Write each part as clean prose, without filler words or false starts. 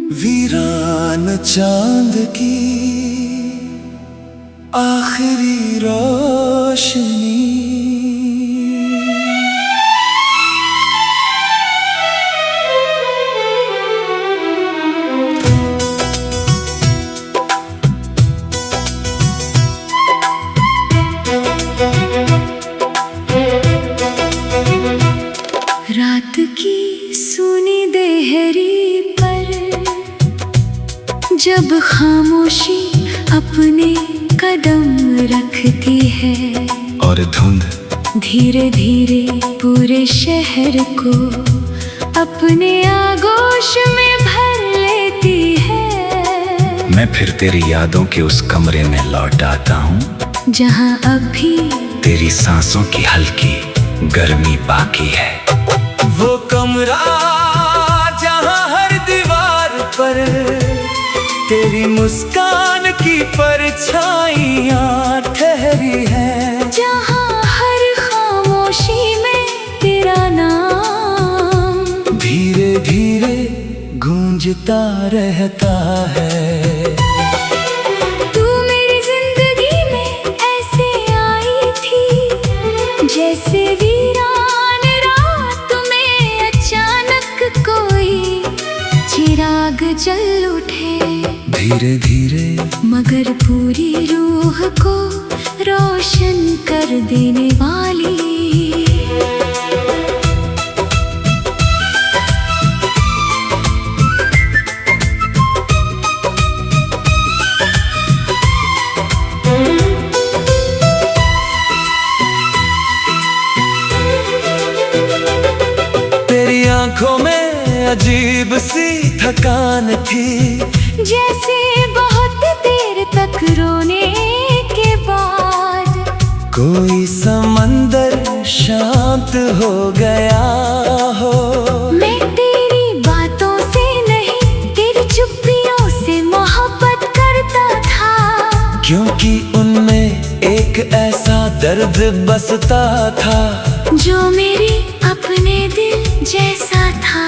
वीरान चांद की आखिरी रोशनी। रात की सूनी देहरी पर जब खामोशी अपने कदम रखती है और धुंध धीरे धीरे पूरे शहर को अपने आगोश में भर लेती है। मैं फिर तेरी यादों के उस कमरे में लौट आता हूँ जहाँ अब भी तेरी सांसों की हल्की गर्मी बाकी है। वो कमरा जहाँ हर दीवार पर तेरी मुस्कान की परछाइयाँ ठहरी है, जहाँ हर खामोशी में तेरा नाम धीरे धीरे गूंजता रहता है। तू मेरी जिंदगी में ऐसे आई थी जैसे वीरान रात में अचानक कोई चिराग जल उठे, धीरे धीरे मगर पूरी रूह को रोशन कर देने वाली। तेरी आंखों में अजीब सी थकान थी, जैसे बहुत देर तक रोने के बाद कोई समंदर शांत हो गया हो। मैं तेरी बातों से नहीं तेरी चुप्पियों से मोहब्बत करता था, क्योंकि उनमें एक ऐसा दर्द बसता था जो मेरी अपने दिल जैसा था।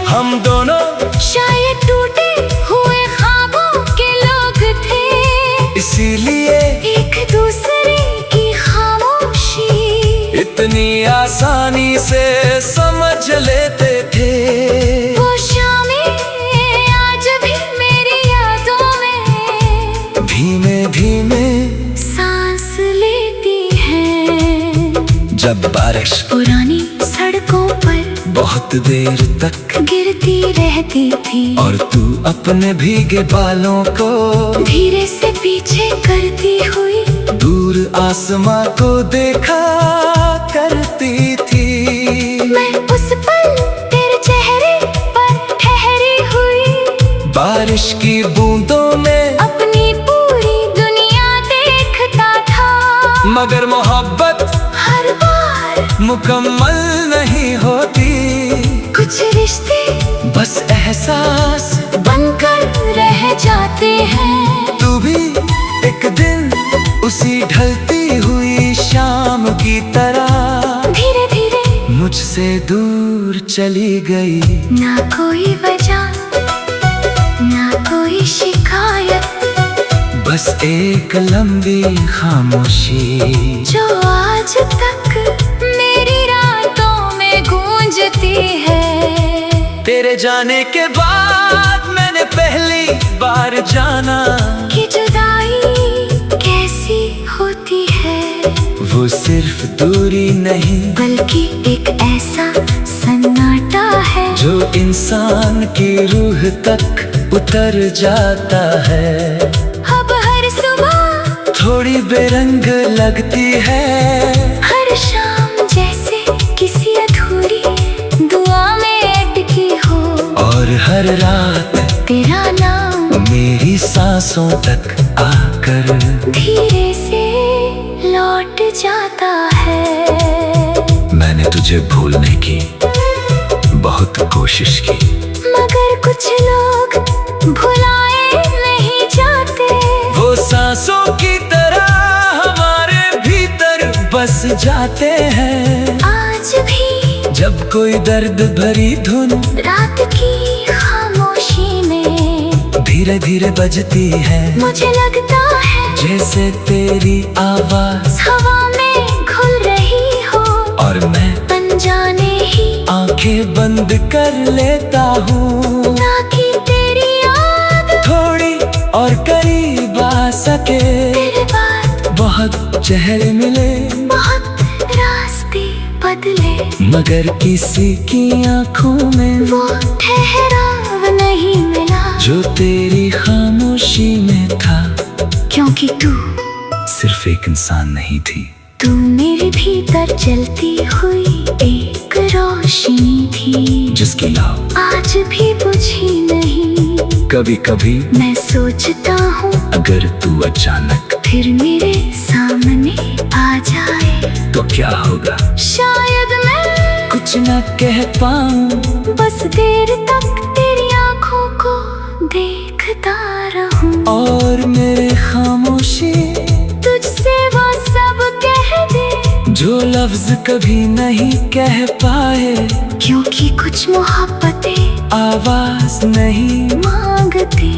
हम दोनों शायद टूटे हुए ख्वाबों के लोग थे, इसीलिए एक दूसरे की खामोशी इतनी आसानी से समझ लेते थे। वो शामें आज भी मेरी यादों में धीमे धीमे सांस लेती है। जब बारिश पुरानी सड़कों पर बहुत देर तक गिरती रहती थी और तू अपने भीगे बालों को धीरे से पीछे करती हुई दूर आसमां को देखा करती थी। मैं उस पल तेरे चेहरे पर ठहरी हुई बारिश की बूंदों में अपनी पूरी दुनिया देखता था, मगर मोहब्बत हर बार मुकम्मल नहीं होती। कुछ रिश्ते बस एहसास बनकर रह जाते हैं। तू भी एक दिन उसी ढलती हुई शाम की तरह धीरे धीरे मुझसे दूर चली गई। ना कोई वजह ना कोई शिकायत, बस एक लंबी खामोशी जो आज तक मेरी रातों में गूंजती है। तेरे जाने के बाद मैंने पहली बार जाना कि जुदाई कैसी होती है, वो सिर्फ दूरी नहीं बल्कि एक ऐसा सन्नाटा है जो इंसान की रूह तक उतर जाता है। अब हर सुबह थोड़ी बेरंग लगती है, हर शाम जैसे किसी अधूरी दुआ में अटकी हो, और हर रात तेरा नाम मेरी सांसों तक आकर धीरे से लौट जाता है। मैंने तुझे भूलने की बहुत कोशिश की, मगर कुछ लोग भुलाए नहीं जाते, वो सांसों की तरह हमारे भीतर बस जाते हैं। आज भी जब कोई दर्द भरी धुन रात की धीरे धीरे बजती है। मुझे लगता है जैसे तेरी आवाज हवा में घुल रही हो, और मैं अनजाने ही आंखें बंद कर लेता हूँ, ताकि तेरी याद थोड़ी और करीब आ सके। तेरे बाद बहुत चेहरे मिले, बहुत रास्ते बदले, मगर किसी की आंखों में वो ठहराव नहीं मिला जो तेरी खामोशी में था। क्योंकि तू सिर्फ एक इंसान नहीं थी, तू मेरे भीतर जलती हुई एक रोशनी थी, जिसकी लौ आज भी बुझी नहीं। कभी कभी मैं सोचता हूँ अगर तू अचानक फिर मेरे सामने आ जाए तो क्या होगा। शायद मैं कुछ न कह पाऊँ, बस देर तक तेरी आंखों को देखता रहूं, और मेरे खामोशी तुझसे वो सब कह दे जो लफ्ज कभी नहीं कह पाए। क्योंकि कुछ मोहब्बतें आवाज नहीं मांगती,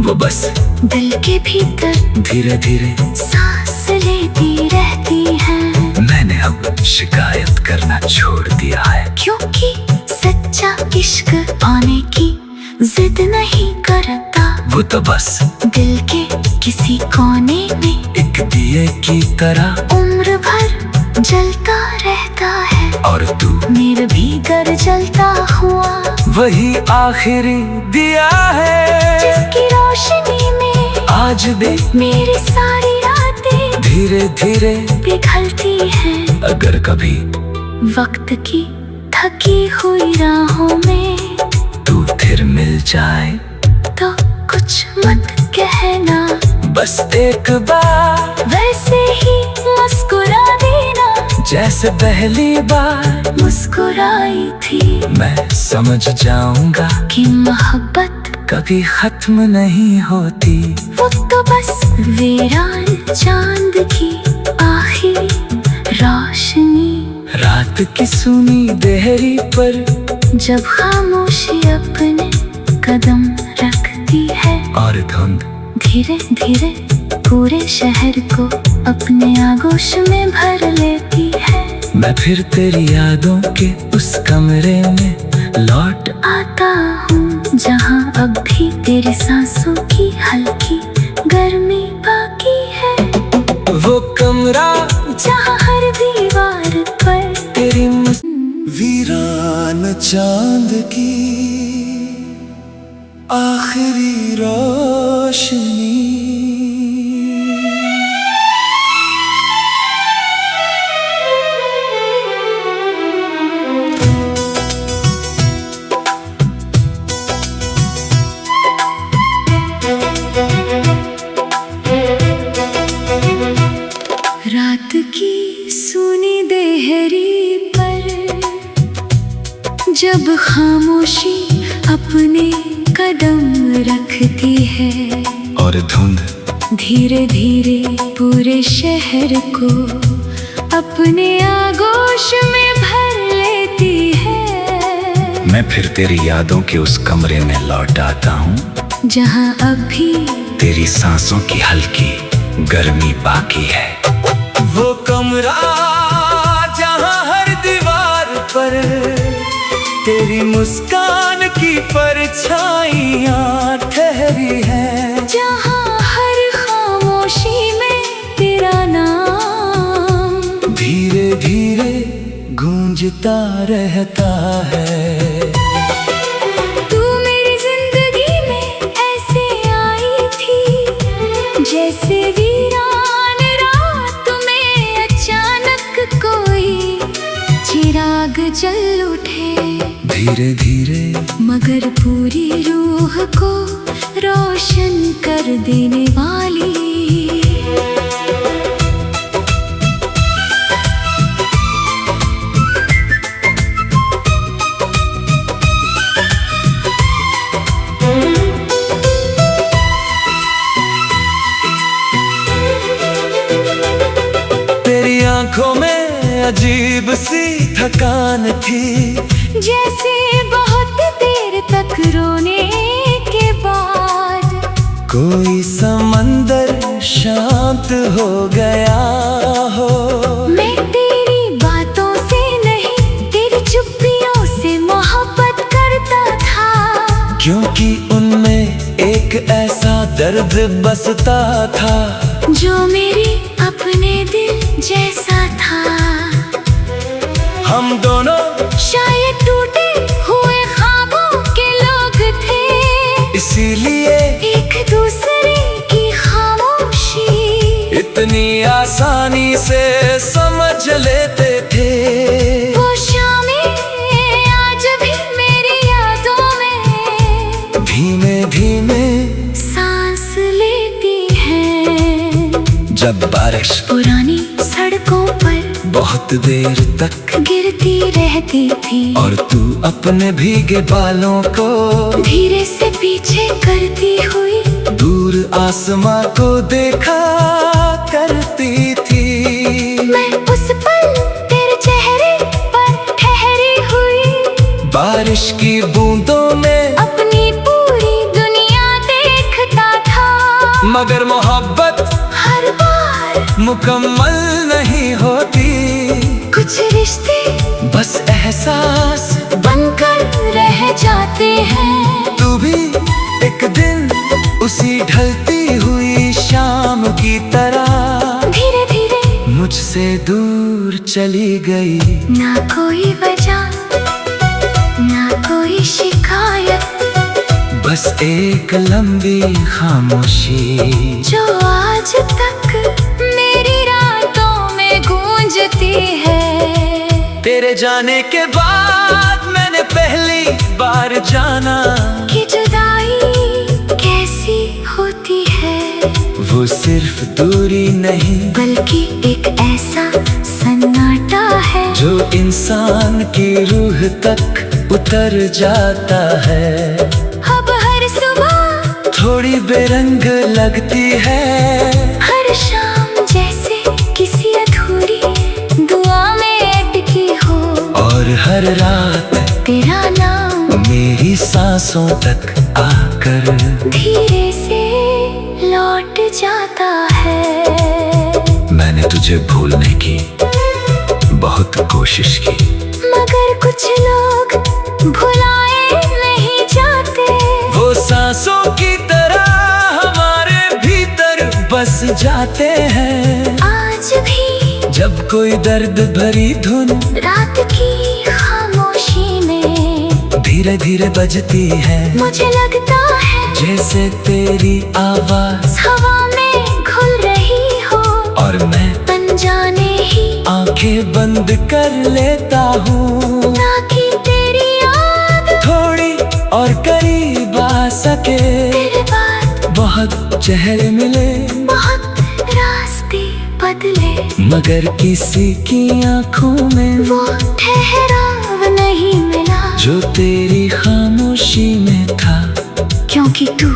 वो बस दिल के भीतर धीरे धीरे। सांस लेती रहती है। मैंने अब शिकायत करना छोड़ दिया है, क्योंकि सच्चा इश्क पाने की जिद नहीं करता, वो तो बस दिल के किसी कोने में एक दिए की तरह उम्र भर जलता रहता है। और तू मेरे भीतर जलता हुआ वही आखिरी दिया है, जिसकी रोशनी में आज भी मेरी सारी रातें धीरे धीरे पिघलती हैं। अगर कभी वक्त की थकी हुई राहों में तू फिर मिल जाए तो कुछ मत कहना, बस एक बार वैसे ही मुस्कुरा देना जैसे पहली बार मुस्कुराई थी। मैं समझ जाऊंगा कि मोहब्बत कभी खत्म नहीं होती, वो तो बस वीरान चांद की आखिरी रोशनी। रात की सुनी देहरी पर जब खामोशी अपने कदम रखती है, और धुंध धीरे धीरे पूरे शहर को अपने आगोश में भर लेती है। मैं फिर तेरी यादों के उस कमरे में लौट आता हूँ जहाँ अब भी तेरी सांसों की हल्की गर्मी बाकी है, वो कमरा जहाँ हर दीवार पर तेरी वीरान चांद की आखिरी रोशनी। रात की सूनी देहरी पर जब खामोशी अपने कदम रखती है, और धुंध धीरे धीरे पूरे शहर को अपने आगोश में भर लेती है। मैं फिर तेरी यादों के उस कमरे में लौट आता हूँ जहाँ अब भी तेरी सांसों की हल्की गर्मी बाकी है। वो कमरा जहाँ हर दीवार पर तेरी मुस्कान की परछाइयाँ ठहरी है, जहाँ हर खामोशी में तेरा नाम धीरे धीरे गूंजता रहता है। तू मेरी जिंदगी में ऐसे आई थी जैसे वीरान रात में अचानक कोई चिराग जल उठे, धीरे धीरे मगर पूरी रूह को रोशन कर देने वाली। तेरी आंखों में अजीब सी थकान थी, जैसे बहुत देर तक रोने के बाद कोई समंदर शांत हो गया हो। मैं तेरी बातों से नहीं, तेरी चुप्पियों से मोहब्बत करता था, क्योंकि उनमें एक ऐसा दर्द बसता था जो मेरे अपने दिल जैसा था। हम दोनों शायद टूटे हुए ख्वाबों के लोग थे, इसीलिए एक दूसरे की खामोशी इतनी आसानी से समझ लेते थे। वो शामें आज भी मेरी यादों में धीमे धीमे सांस लेती है। जब बारिश पुरानी सड़कों पर बहुत देर तक गिरती रहती थी, और तू अपने भीगे बालों को धीरे से पीछे करती हुई दूर आसमां को देखा करती थी। मैं उस पल तेरे चेहरे पर ठहरी हुई, बारिश की बूंदों में अपनी पूरी दुनिया देखता था। मगर मोहब्बत हर बार मुकम्मल नहीं होती, कुछ रिश्ते बस एहसास बनकर रह जाते हैं। तू भी एक दिन उसी ढलती हुई शाम की तरह धीरे धीरे मुझसे दूर चली गई। ना कोई वजह, ना कोई शिकायत, बस एक लंबी खामोशी जो आज तक मेरी रातों में गूंजती है। तेरे जाने के बाद मैंने पहली बार जाना कि जुदाई कैसी होती है, वो सिर्फ दूरी नहीं बल्कि एक ऐसा सन्नाटा है जो इंसान की रूह तक उतर जाता है। अब हर सुबह थोड़ी बेरंग लगती है, हर शाम जैसे किसी अधूरी दुआ में अटकी हो, और हर रात तेरा नाम मेरी सांसों तक आकर धीरे से लौट जाता है। मैंने तुझे भूलने की बहुत कोशिश की, मगर कुछ लोग भुलाए नहीं जाते, वो सांसों की तरह हमारे भीतर बस जाते हैं। आज भी जब कोई दर्द भरी धुन रात की खामोशी में धीरे धीरे बजती है, मुझे लगता है जैसे तेरी आवाज हवा में घुल रही हो, और मैं अनजाने ही आंखें बंद कर लेता हूँ, ना कि तेरी याद थोड़ी और करीब आ सके। तेरे बाद बहुत चेहरे मिले बहुत रास्ते बदले, मगर किसी की आंखों में वो ठहराव नहीं मिला जो तेरी खामोशी में था। क्योंकि तू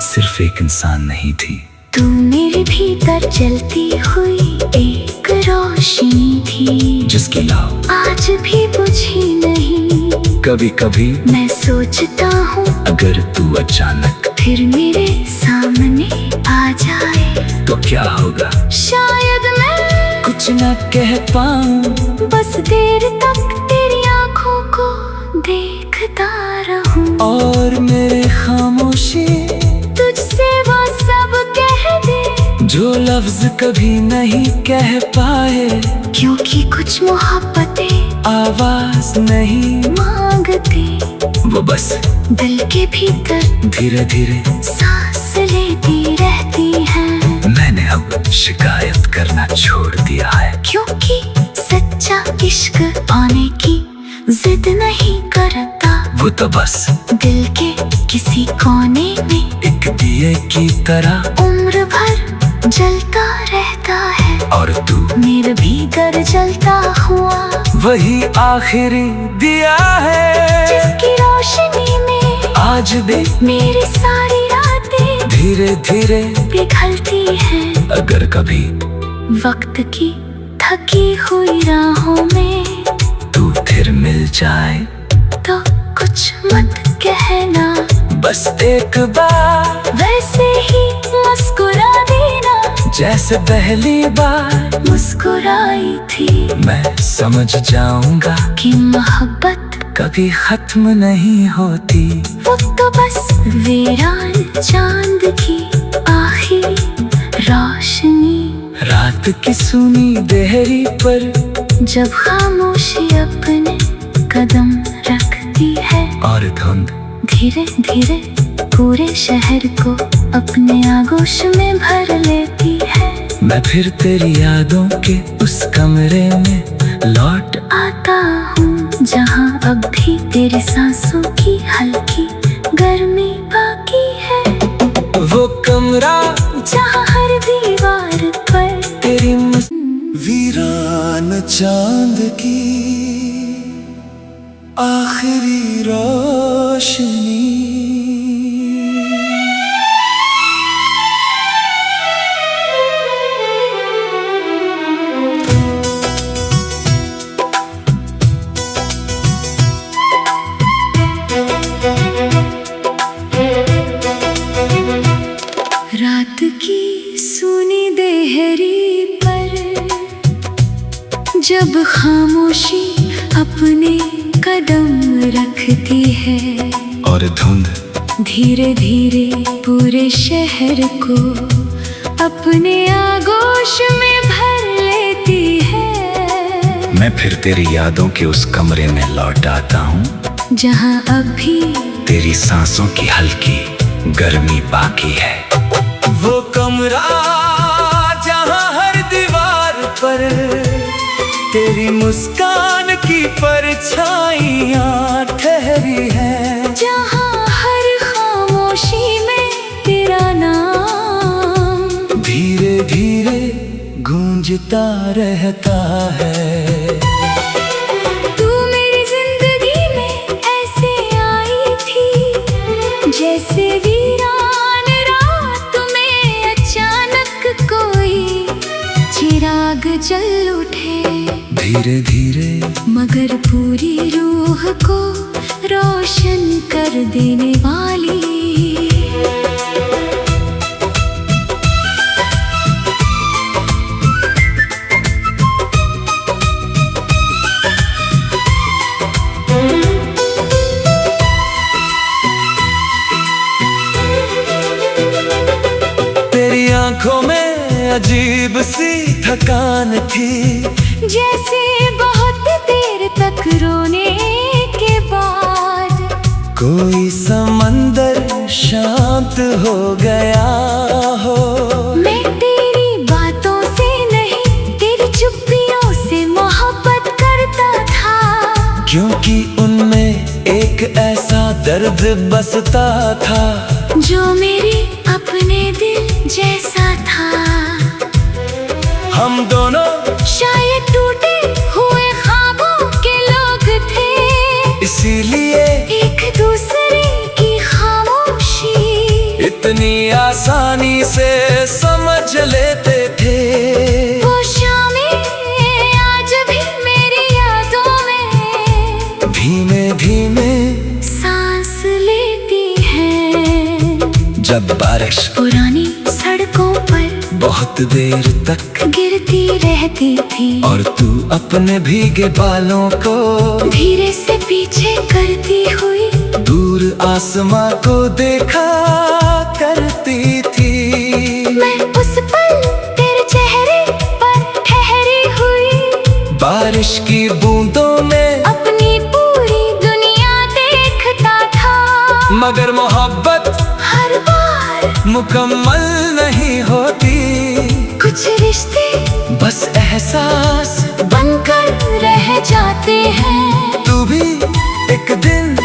सिर्फ एक इंसान नहीं थी, तू मेरे भीतर जलती हुई एक रोशनी थी, जिसकी लौ आज भी बुझी नहीं। कभी कभी मैं सोचता हूँ अगर तू अचानक फिर मेरे सामने आ जाए तो क्या होगा। शायद मैं कुछ न कह पाऊं, बस देर तक तेरी आंखों को देखता रहूं, और मेरे खामोशी तुझसे वो सब कह दे जो लफ्ज कभी नहीं कह पाए। क्योंकि कुछ मोहब्बतें आवाज नहीं मांगती, वो बस दिल के भीतर धीरे धीरे। सांस लेती रहती है। मैंने अब शिकायत करना छोड़ दिया है, क्योंकि सच्चा इश्क पाने की जिद नहीं करता, वो तो बस दिल के किसी कोने में एक दिए की तरह। उम्र भर जलता रहता है, और तू मेरे भीतर जलता हुआ वही आखिरी दिया है, जिसकी रोशनी में आज भी मेरी सारी रातें धीरे धीरे पिघलती हैं। अगर कभी वक्त की थकी हुई राहों में तू फिर मिल जाए तो कुछ मत कहना, बस एक बार वैसे ही मुस्कुरा देना जैसे पहली बार मुस्कुराई थी। मैं समझ जाऊंगा कि मोहब्बत कभी खत्म नहीं होती। वो तो बस वीरान चांद की आखिरी रोशनी, रात की सुनी देहरी पर जब खामोशी अपने कदम रखती है और धुंध धीरे धीरे पूरे शहर को अपने आगोश में भर लेती है। मैं फिर तेरी यादों के उस कमरे में लौट आता हूँ जहाँ अब भी तेरी सांसों की हल्की गर्मी बाकी है। वो कमरा जहाँ हर दीवार पर तेरी वीरान चांद की आखिरी रोशनी। रात की सुनी देहरी पर जब खामोशी अपने कदम रखती है और धुंध धीरे धीरे पूरे शहर को अपने आगोश में भर लेती है। मैं फिर तेरी यादों के उस कमरे में लौट आता हूँ जहाँ अब भी तेरी सांसों की हल्की गर्मी बाकी है। वो कमरा जहाँ हर दीवार पर तेरी मुस्कान की परछाइयाँ ठहरी है, जहाँ हर खामोशी में तेरा नाम धीरे धीरे गूंजता रहता है। तू मेरी जिंदगी में ऐसे आई थी जैसे वीरान रात में अचानक कोई चिराग जल उठे, धीरे धीरे मगर पूरी रूह को रोशन कर देने वाली। तेरी आंखों में अजीब सी थकान थी, जैसे बहुत देर तक रोने के बाद कोई समंदर शांत हो गया हो। मैं तेरी बातों से नहीं तेरी चुप्पियों से मोहब्बत करता था, क्योंकि उनमें एक ऐसा दर्द बसता था जो मेरे अपने दिल जैसा था। हम दोनों शायद टूटे हुए ख्वाबों के लोग थे, इसीलिए एक दूसरे की खामोशी इतनी आसानी से समझ लेते थे। वो शामें आज भी मेरी यादों में धीमे धीमे सांस लेती है। जब बारिश पुरानी सड़कों पर बहुत देर तक गिरती रहती थी और तू अपने भीगे बालों को धीरे से पीछे करती हुई दूर आसमां को देखा करती थी। मैं उस पल तेरे चेहरे पर ठहरी हुई बारिश की बूंदों में अपनी पूरी दुनिया देखता था, मगर मोहब्बत हर बार मुकम्मल नहीं होती। कुछ रिश्ते बस एहसास बनकर रह जाते हैं। तू भी एक दिन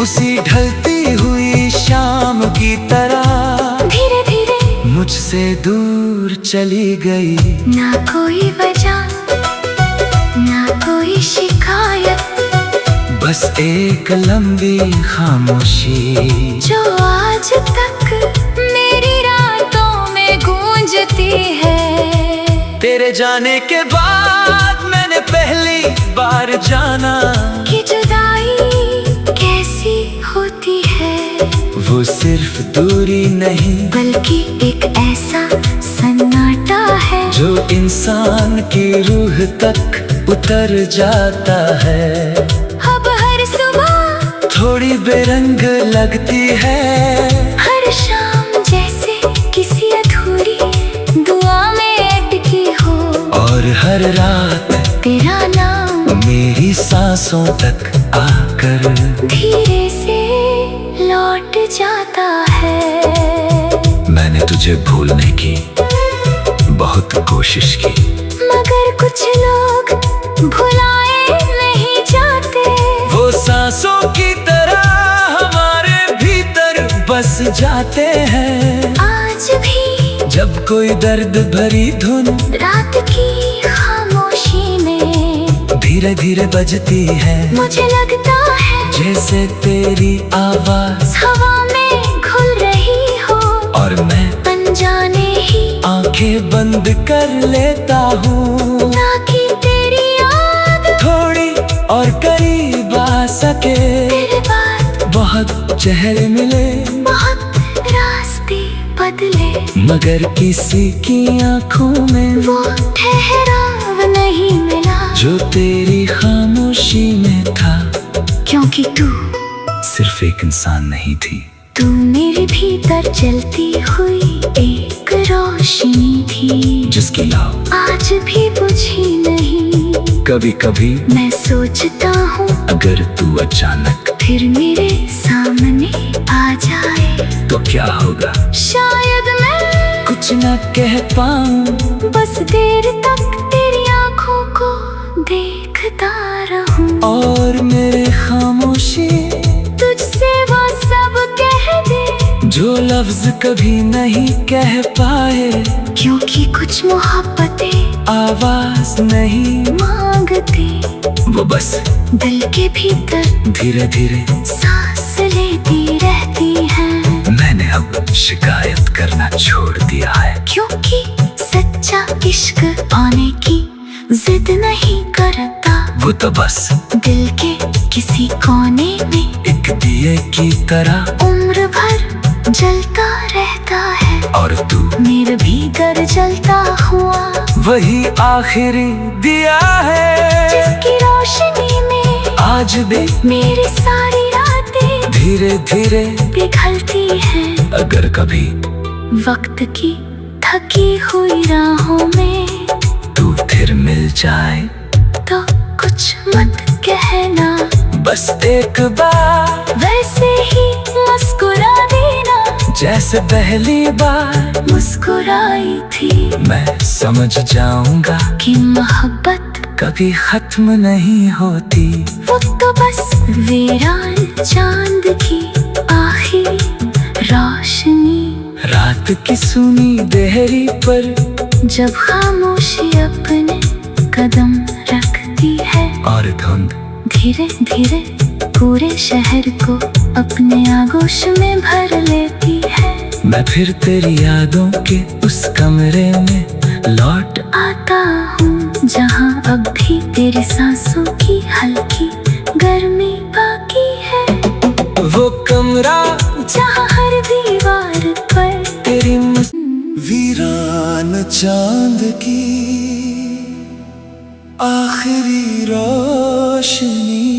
उसी ढलती हुई शाम की तरह धीरे धीरे मुझसे दूर चली गई। ना कोई वजह ना कोई शिकायत, बस एक लंबी खामोशी जो आज तक मेरी रातों में गूंजती है। तेरे जाने के बाद मैंने पहली बार जाना कि जुदाई कैसी होती है। वो सिर्फ दूरी नहीं बल्कि एक ऐसा सन्नाटा है जो इंसान की रूह तक उतर जाता है। अब हर सुबह थोड़ी बेरंग लगती है, हर शाम जैसे किसी अधूरी दुआ में अटकी हो, और हर रात तेरा नाम मेरी सांसों तक आकर धीरे से लौट जाता है। मैंने तुझे भूलने की बहुत कोशिश की, मगर कुछ लोग भुलाए नहीं जाते। वो सांसों की तरह हमारे भीतर बस जाते हैं। आज भी जब कोई दर्द भरी धुन रात की खामोशी में धीरे धीरे बजती है, मुझे लगता है जैसे तेरी आवाज हवा में घुल रही हो, और मैं अनजाने ही आंखें बंद कर लेता हूँ, ताकि तेरी याद थोड़ी और करीब आ सके। तेरे बाद बहुत चेहरे मिले, बहुत रास्ते बदले, मगर किसी की आंखों में वो ठहराव नहीं मिला जो तेरी खामोशी में था। क्योंकि तू सिर्फ एक इंसान नहीं थी, तू मेरे भीतर जलती हुई एक रोशनी थी, जिसकी लौ आज भी बुझी नहीं। कभी कभी मैं सोचता हूँ अगर तू अचानक फिर मेरे सामने आ जाए तो क्या होगा। शायद मैं कुछ न कह पाऊँ, बस देर तक तेरी आंखों को देखता रहूं, और मेरे खामोशी तुझसे वो सब कह दे जो लफ्ज कभी नहीं कह पाए। क्योंकि कुछ मोहब्बतें आवाज नहीं मांगती, वो बस दिल के भीतर धीरे धीरे। सांस लेती रहती हैं। मैंने अब शिकायत करना छोड़ दिया है, क्योंकि सच्चा इश्क पाने की जिद नहीं करता, वो तो बस दिल के किसी कोने में एक दिए की तरह उम्र भर जलता रहता है। और तू मेरे भीतर जलता हुआ वही आखिरी दिया है, जिसकी रोशनी में आज भी मेरी सारी रातें धीरे धीरे पिघलती हैं। अगर कभी वक्त की थकी हुई राहों में तू फिर मिल जाए तो कुछ मत कहना, बस एक बार वैसे ही मुस्कुरा देना जैसे पहली बार मुस्कुराई थी। मैं समझ जाऊंगा कि मोहब्बत कभी खत्म नहीं होती। वो तो बस वीरान चांद की आखिरी रोशनी, रात की सुनी देहरी पर जब खामोशी अपने कदम रखती है, और धुंध धीरे धीरे पूरे शहर को अपने आगोश में भर लेती है। मैं फिर तेरी यादों के उस कमरे में लौट आता हूँ जहाँ अब भी तेरी सांसों की हल्की गर्मी बाकी है, वो कमरा जहाँ हर दीवार पर तेरी वीरान चांद की आखिरी रोशनी।